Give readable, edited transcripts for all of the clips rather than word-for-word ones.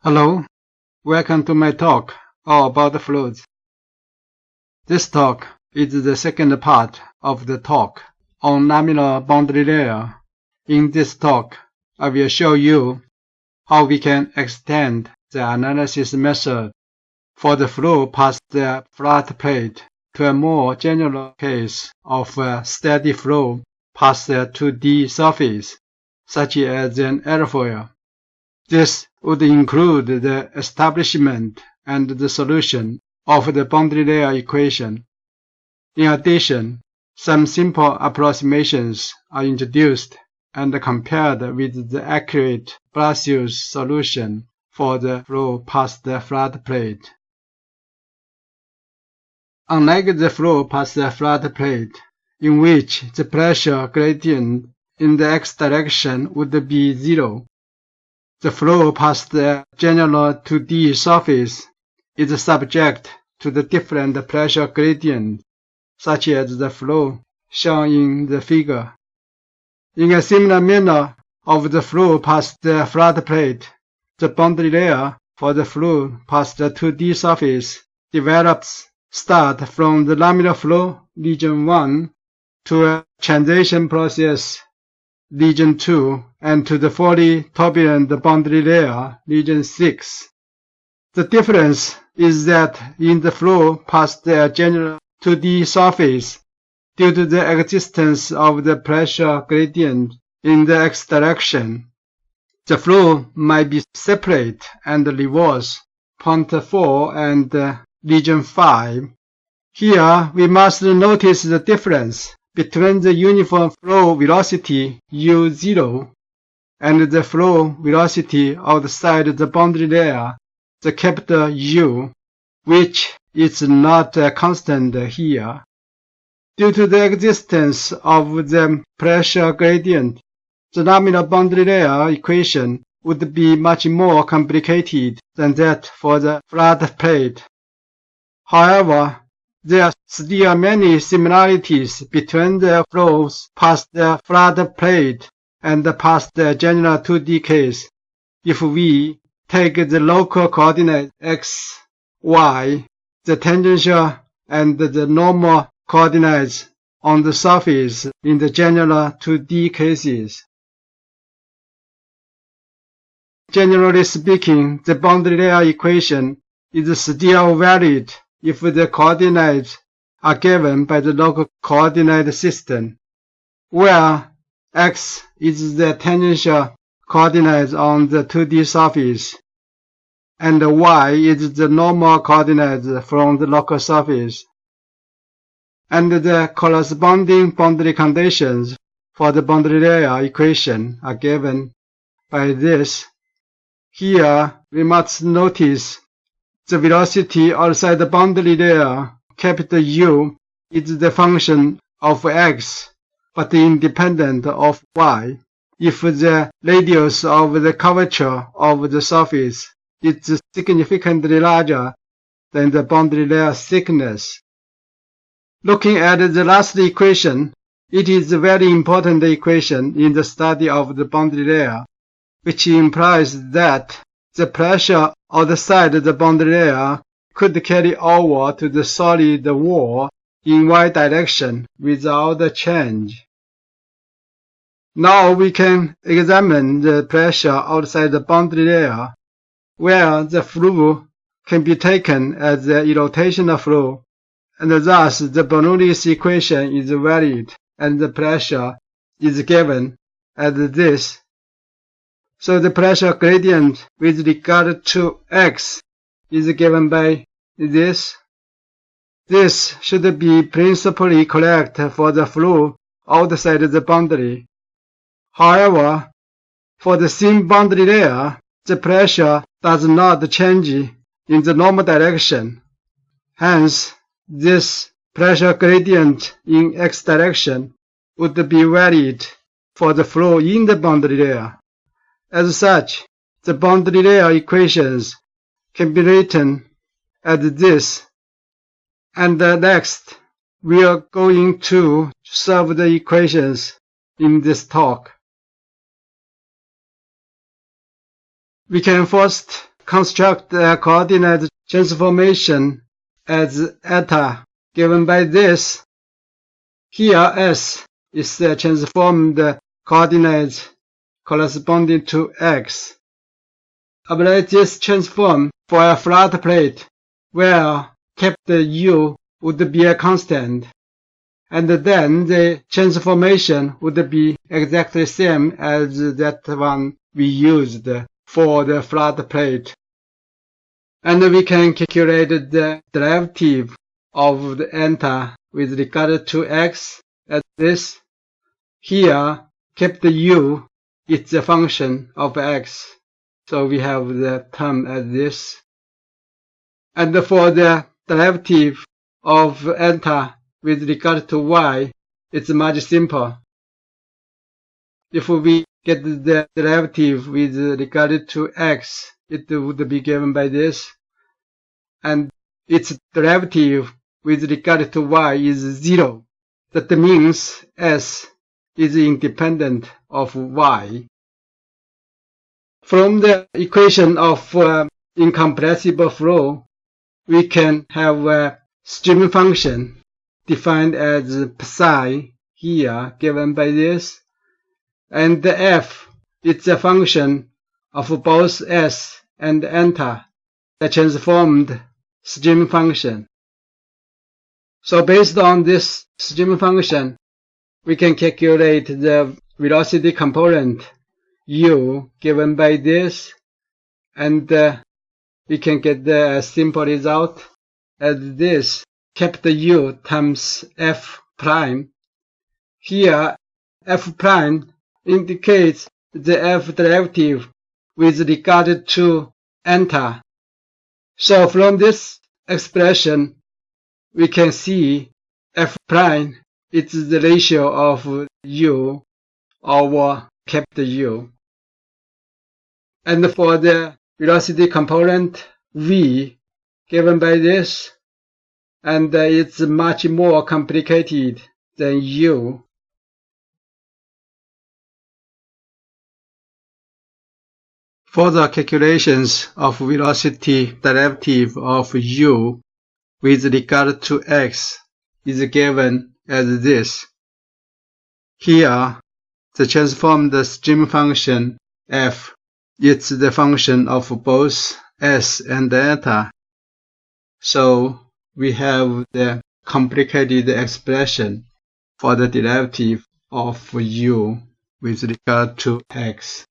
Hello, welcome to my talk all about fluids. This talk is the second part of the talk on laminar boundary layer. In this talk, I will show you how we can extend the analysis method for the flow past the flat plate to a more general case of a steady flow past a 2D surface, such as an airfoil. This would include the establishment and the solution of the boundary layer equation. In addition, some simple approximations are introduced and compared with the accurate Blasius solution for the flow past the flat plate. Unlike the flow past the flat plate, in which the pressure gradient in the x direction would be zero, the flow past the general 2D surface is subject to the different pressure gradient, such as the flow shown in the figure. In a similar manner of the flow past the flat plate, the boundary layer for the flow past the 2D surface develops start from the laminar flow region 1 to a transition process region 2 and to the fully turbulent boundary layer region 6. The difference is that in the flow past the general 2D surface, due to the existence of the pressure gradient in the x direction, the flow might be separate and reverse point 4 and region 5. Here we must notice the difference between the uniform flow velocity u0 and the flow velocity outside the boundary layer, the capital U, which is not a constant here. Due to the existence of the pressure gradient, the laminar boundary layer equation would be much more complicated than that for the flat plate. However, there are still many similarities between the flows past the flat plate and past the general 2D case if we take the local coordinate x, y, the tangential and the normal coordinates on the surface in the general 2D cases. Generally speaking, the boundary layer equation is still valid if the coordinates are given by the local coordinate system, where x is the tangential coordinates on the 2D surface, and y is the normal coordinates from the local surface, and the corresponding boundary conditions for the boundary layer equation are given by this. Here we must notice the velocity outside the boundary layer, capital U, is the function of x, but independent of y, if the radius of the curvature of the surface is significantly larger than the boundary layer thickness. Looking at the last equation, it is a very important equation in the study of the boundary layer, which implies that the pressure outside the boundary layer could carry over to the solid wall in y direction without change. Now we can examine the pressure outside the boundary layer, where the flow can be taken as a rotational flow, and thus the Bernoulli's equation is valid and the pressure is given as this. So the pressure gradient with regard to x is given by this. This should be principally correct for the flow outside the boundary. However, for the same boundary layer, the pressure does not change in the normal direction. Hence, this pressure gradient in x direction would be valid for the flow in the boundary layer. As such, the boundary layer equations can be written as this. And next, we are going to solve the equations in this talk. We can first construct a coordinate transformation as eta given by this. Here S is the transformed coordinate corresponding to x. Apply this transform for a flat plate where capital U would be a constant, and then the transformation would be exactly the same as that one we used for the flat plate. And we can calculate the derivative of the eta with regard to x as this. Here, capital U is the function of x, so we have the term as this. And for the derivative of eta with regard to y, it's much simple. If we get the derivative with regard to x, it would be given by this. And its derivative with regard to y is 0. That means S is independent of y. From the equation of incompressible flow, we can have a stream function defined as psi here given by this, and the f is a function of both s and eta, the transformed stream function. So based on this stream function, we can calculate the velocity component u given by this, and we can get the simple result as this: capital U times f prime. Here, f prime indicates the f derivative with regard to eta. So from this expression, we can see f prime is the ratio of u over capital U. And for the velocity component v given by this, and it's much more complicated than u. For the calculations of velocity derivative of u with regard to x is given as this. Here, the transformed stream function f is the function of both s and eta. So we have the complicated expression for the derivative of u with regard to x.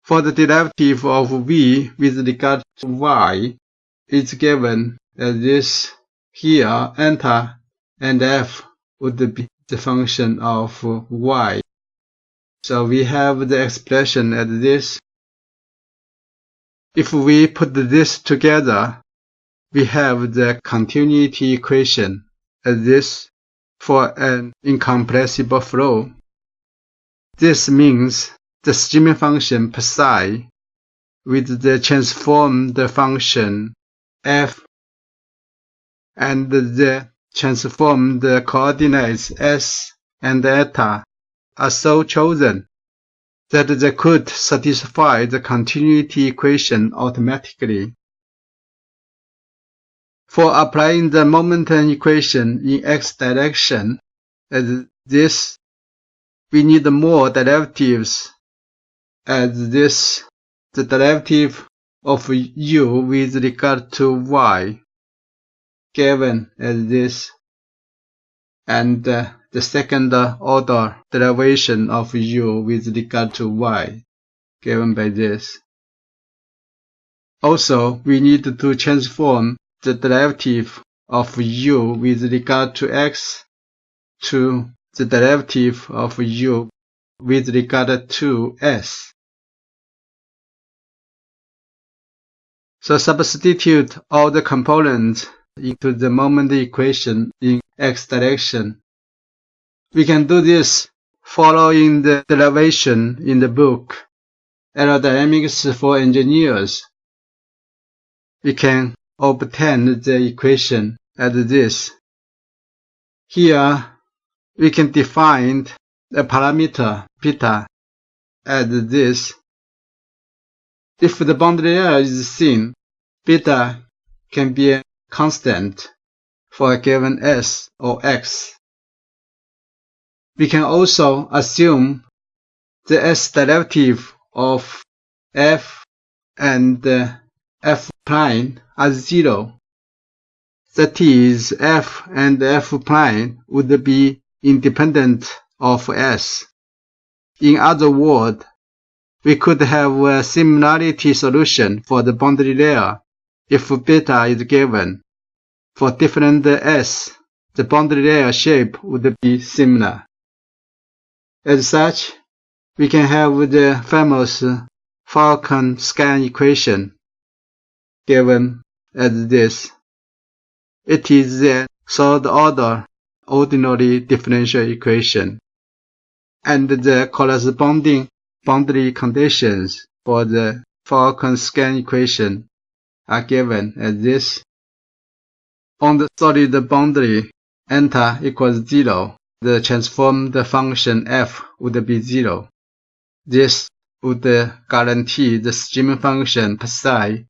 For the derivative of v with regard to y, it's given as this. Here, eta and f would be the function of y. So we have the expression as this. If we put this together, we have the continuity equation as this for an incompressible flow. This means the stream function psi with the transformed function f and the transformed coordinates s and eta are so chosen that they could satisfy the continuity equation automatically. For applying the momentum equation in x direction as this, we need more derivatives as this: the derivative of u with regard to y given as this, and the second order derivation of u with regard to y given by this. Also, we need to transform the derivative of u with regard to x to the derivative of u with regard to s. So substitute all the components into the moment equation in x direction. We can do this following the derivation in the book, Aerodynamics for Engineers. We can obtain the equation as this. Here, we can define a parameter PETA as this. If the boundary layer is thin, beta can be a constant for a given S or X. We can also assume the S derivative of f and f prime are 0. That is, f and f prime would be independent of S. In other words, we could have a similarity solution for the boundary layer if beta is given. For different S, the boundary layer shape would be similar. As such, we can have the famous Falkner-Skan equation given as this. It is the third-order ordinary differential equation, and the corresponding boundary conditions for the Falkner-Skan equation are given as this. On the solid boundary, eta equals 0. The transformed function f would be 0. This would guarantee the stream function psi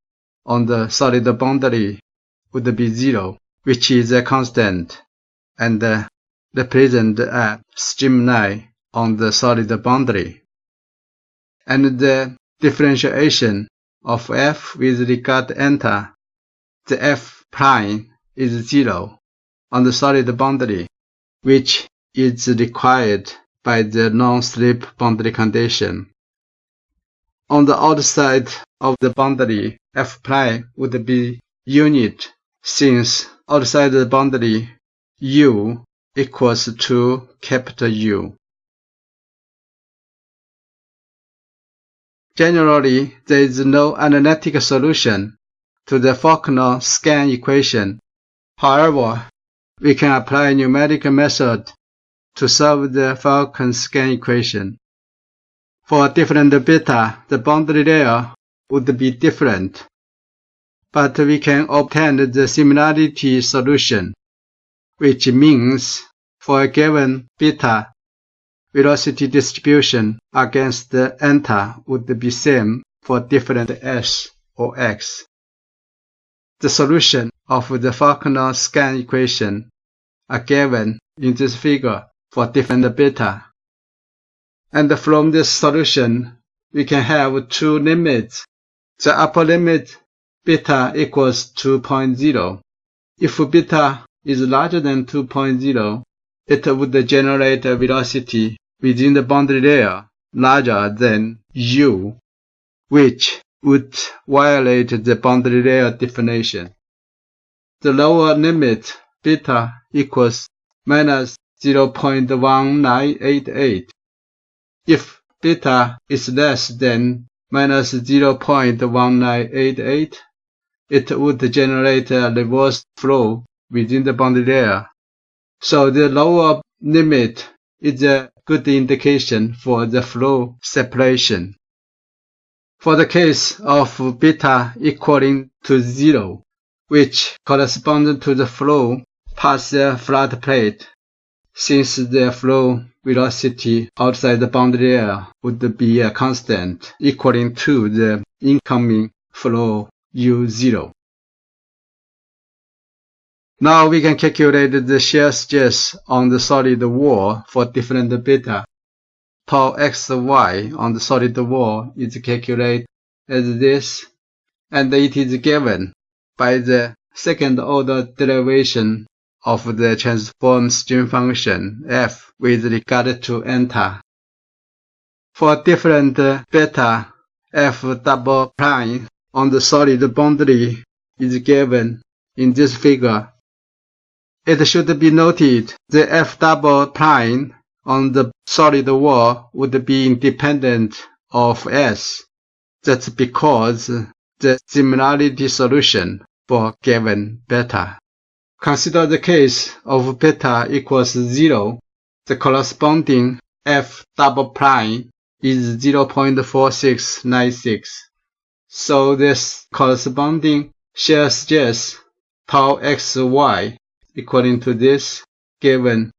on the solid boundary would be 0, which is a constant, and represent a streamline on the solid boundary. And the differentiation of f with regard to eta, the f prime is 0 on the solid boundary, which is required by the non-slip boundary condition. On the outside of the boundary, f prime would be unit, since outside the boundary u equals to capital U. Generally, there is no analytic solution to the Falkner-Skan equation. However, we can apply a numerical method to solve the Falkner-Skan equation. For different beta, the boundary layer would be different, but we can obtain the similarity solution, which means for a given beta, velocity distribution against the eta would be same for different S or X. The solution of the Falkner-Skan equation are given in this figure for different beta. And from this solution, we can have two limits. The upper limit, beta equals 2.0. If beta is larger than 2.0, it would generate a velocity within the boundary layer larger than u, which would violate the boundary layer definition. The lower limit, beta equals minus 0.1988. If beta is less than minus 0.1988, it would generate a reverse flow within the boundary layer. So the lower limit is a good indication for the flow separation. For the case of beta equaling to 0, which corresponds to the flow past the flat plate, since the flow velocity outside the boundary layer would be a constant equaling to the incoming flow u0. Now we can calculate the shear stress on the solid wall for different beta. Tau xy on the solid wall is calculated as this, and it is given by the second order derivation of the transformed stream function f with regard to eta. For different beta, f double prime on the solid boundary is given in this figure. It should be noted the f double prime on the solid wall would be independent of S. That's because the similarity solution for given beta. Consider the case of beta equals 0. The corresponding f double prime is 0.4696. So this corresponding shear stress tau xy according to this given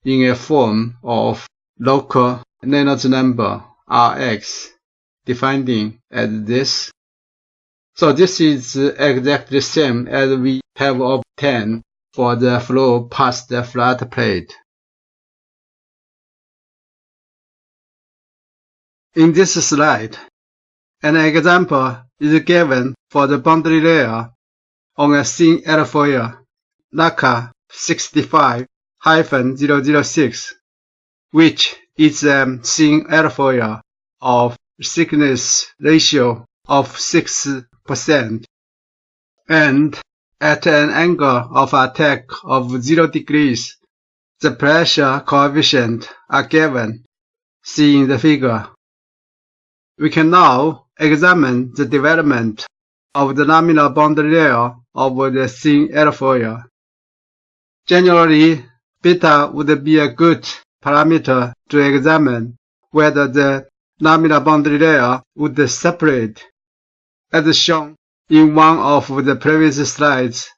in a form of local Reynolds number Rx, defined as this. So this is exactly the same as we have obtained for the flow past the flat plate. In this slide, an example is given for the boundary layer on a thin airfoil, NACA 65-006, which is a thin airfoil of thickness ratio of 6%, and at an angle of attack of 0 degrees, the pressure coefficient are given, see in the figure. We can now examine the development of the laminar boundary layer of the thin airfoil. Generally, PETA would be a good parameter to examine whether the laminar boundary layer would separate. As shown in one of the previous slides,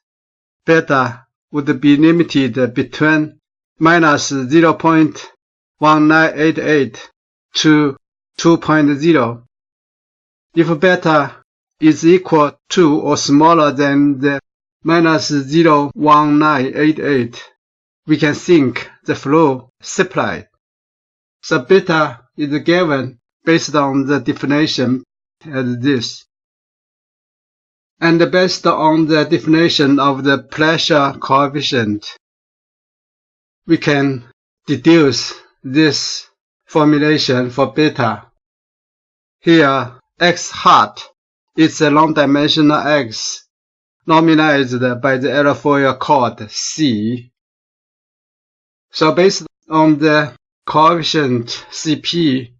PETA would be limited between minus 0.1988 to 2.0. If beta is equal to or smaller than the minus 0.1988, we can think the flow separated. So beta is given based on the definition as this. And based on the definition of the pressure coefficient, we can deduce this formulation for beta. Here, x hat is a long-dimensional x, nominalized by the airfoil chord C. So based on the coefficient Cp,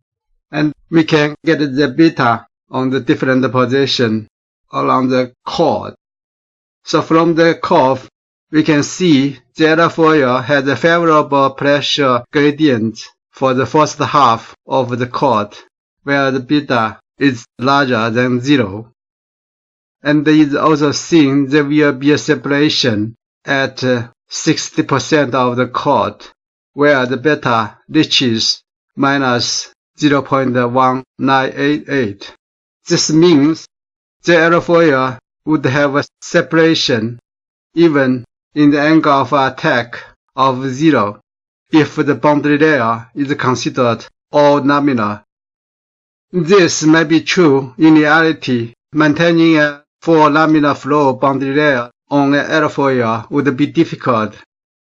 and we can get the beta on the different position along the chord. So from the curve, we can see the airfoil has a favorable pressure gradient for the first half of the chord, where the beta is larger than 0. And it is also seen there will be a separation at 60% of the chord, where the beta reaches minus 0.1988. This means the airfoil would have a separation even in the angle of attack of 0 if the boundary layer is considered all laminar. This may be true in reality. Maintaining a full laminar flow boundary layer on an airfoil would be difficult,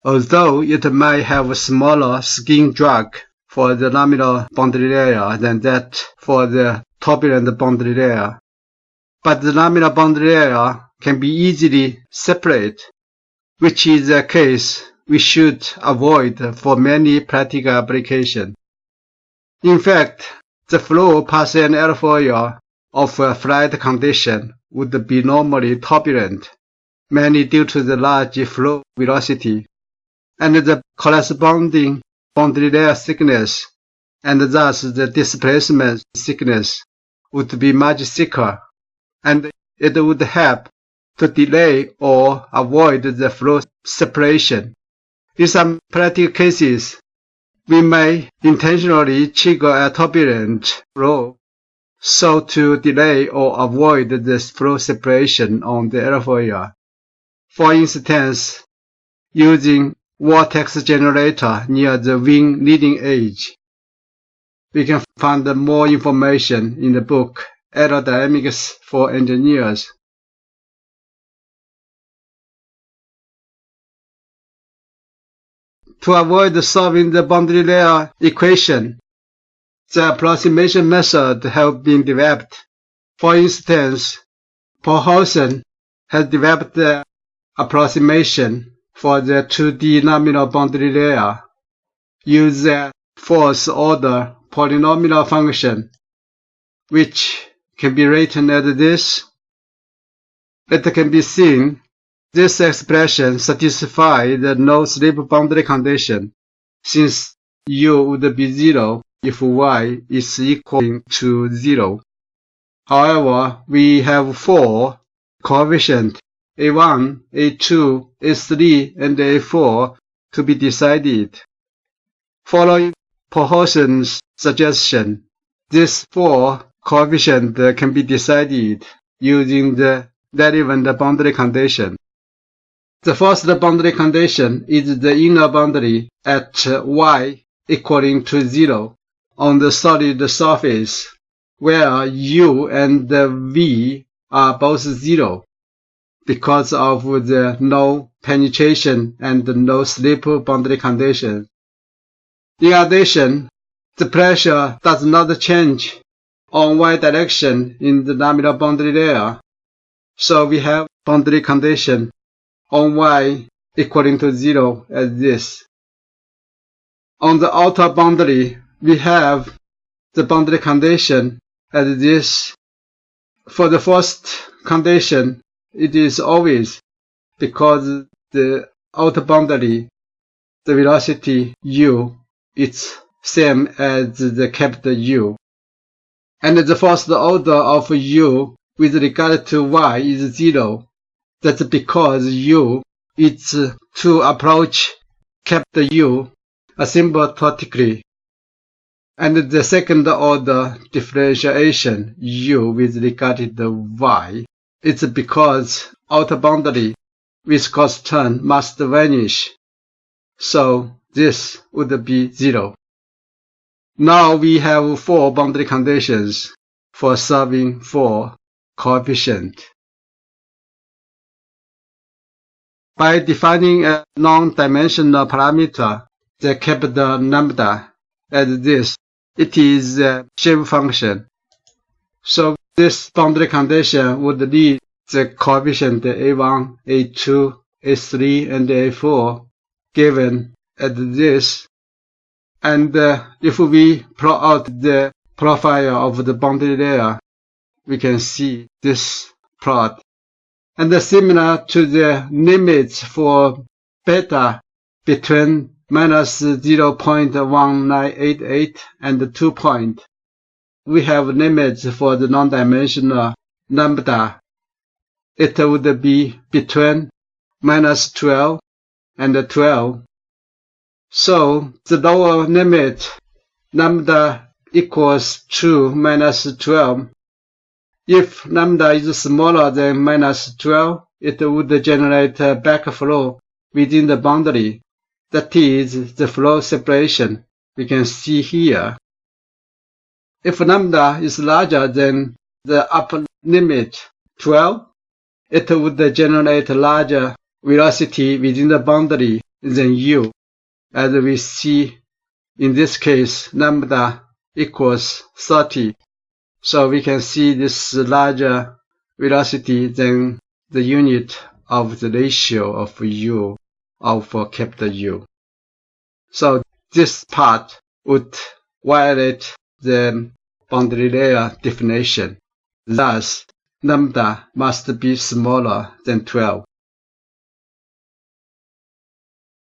although it might have a smaller skin drag for the laminar boundary layer than that for the turbulent boundary layer. But the laminar boundary layer can be easily separated, which is a case we should avoid for many practical applications. In fact, the flow past an airfoil of a flight condition would be normally turbulent, mainly due to the large flow velocity, and the corresponding boundary layer thickness, and thus the displacement thickness, would be much thicker, and it would help to delay or avoid the flow separation. In some practical cases, we may intentionally trigger a turbulent flow so to delay or avoid the flow separation on the airfoil. For instance, using vortex generator near the wing leading edge. We can find more information in the book Aerodynamics for Engineers. To avoid solving the boundary layer equation, the approximation method have been developed. For instance, Paulsen has developed the approximation for the 2D laminar boundary layer. Use the fourth order polynomial function, which can be written as this. It can be seen this expression satisfies the no-slip boundary condition, since u would be 0 if y is equal to 0. However, we have 4 coefficients a1, a2, a3, and a4 to be decided. Following Paulsen's suggestion, these 4 coefficients can be decided using the relevant boundary condition. The first boundary condition is the inner boundary at y equaling to 0 on the solid surface, where u and v are both 0 because of the no penetration and no slip boundary condition. In addition, the pressure does not change on y direction in the laminar boundary layer, so we have boundary condition on y equaling to 0 as this. On the outer boundary, we have the boundary condition as this. For the first condition, it is always because the outer boundary, the velocity u, is same as the capital U. And the first order of u with regard to y is 0. That's because u is to approach capital U asymptotically. And the second order differentiation u with regard to y is because outer boundary viscous term must vanish. So this would be 0. Now we have 4 boundary conditions for solving for coefficient. By defining a non-dimensional parameter, the capital lambda, as this, it is a shape function. So this boundary condition would lead the coefficient A1, A2, A3, and A4 given as this. And if we plot out the profile of the boundary layer, we can see this plot. And similar to the limits for beta between minus 0.1988 and 2 point, we have limits for the non-dimensional lambda. It would be between minus 12 and 12. So the lower limit, lambda equals to minus 12. If lambda is smaller than minus 12, it would generate a backflow within the boundary. That is the flow separation we can see here. If lambda is larger than the upper limit, 12, it would generate larger velocity within the boundary than u. As we see in this case, lambda equals 30. So we can see this larger velocity than the unit of the ratio of u of capital U. So this part would violate the boundary layer definition. Thus, lambda must be smaller than 12.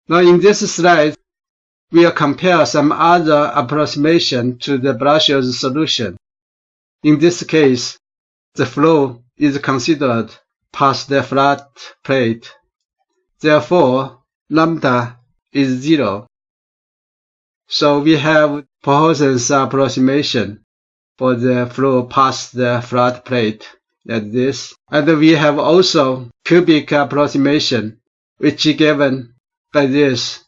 Now in this slide, we'll compare some other approximation to the Brashear's solution. In this case, the flow is considered past the flat plate. Therefore, lambda is 0. So we have Poisson's approximation for the flow past the flat plate, like this. And we have also cubic approximation, which is given by this.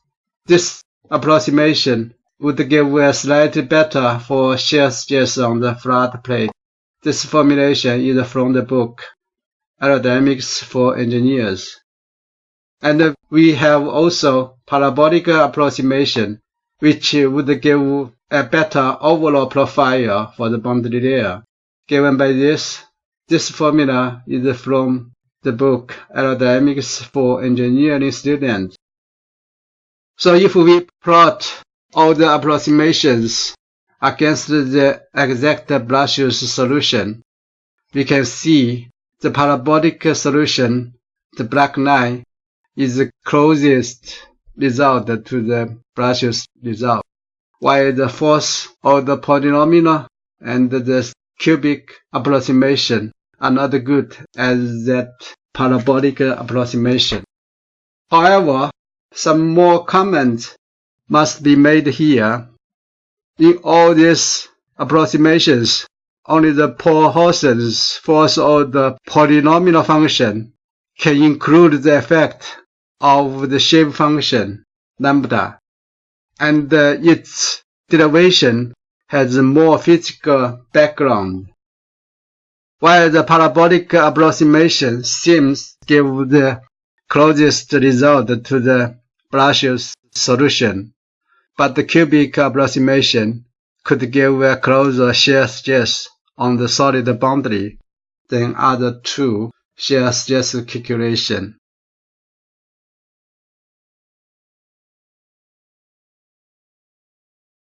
This approximation would give a slightly better for shear stress on the flat plate. This formulation is from the book Aerodynamics for Engineers. And we have also parabolic approximation, which would give a better overall profile for the boundary layer. Given by this formula is from the book Aerodynamics for Engineering Students. So if we plot all the approximations against the exact Brashear's solution, we can see the parabolic solution, the black line, is the closest result to the Brashear's result, while the fourth order polynomial and the cubic approximation are not good as that parabolic approximation. However, some more comments must be made here. In all these approximations, only the Poisson force or the polynomial function can include the effect of the shape function lambda, and its derivation has a more physical background, while the parabolic approximation seems to give the closest result to the Blasius solution, but the cubic approximation could give a closer shear stress on the solid boundary than other two shear stress calculations.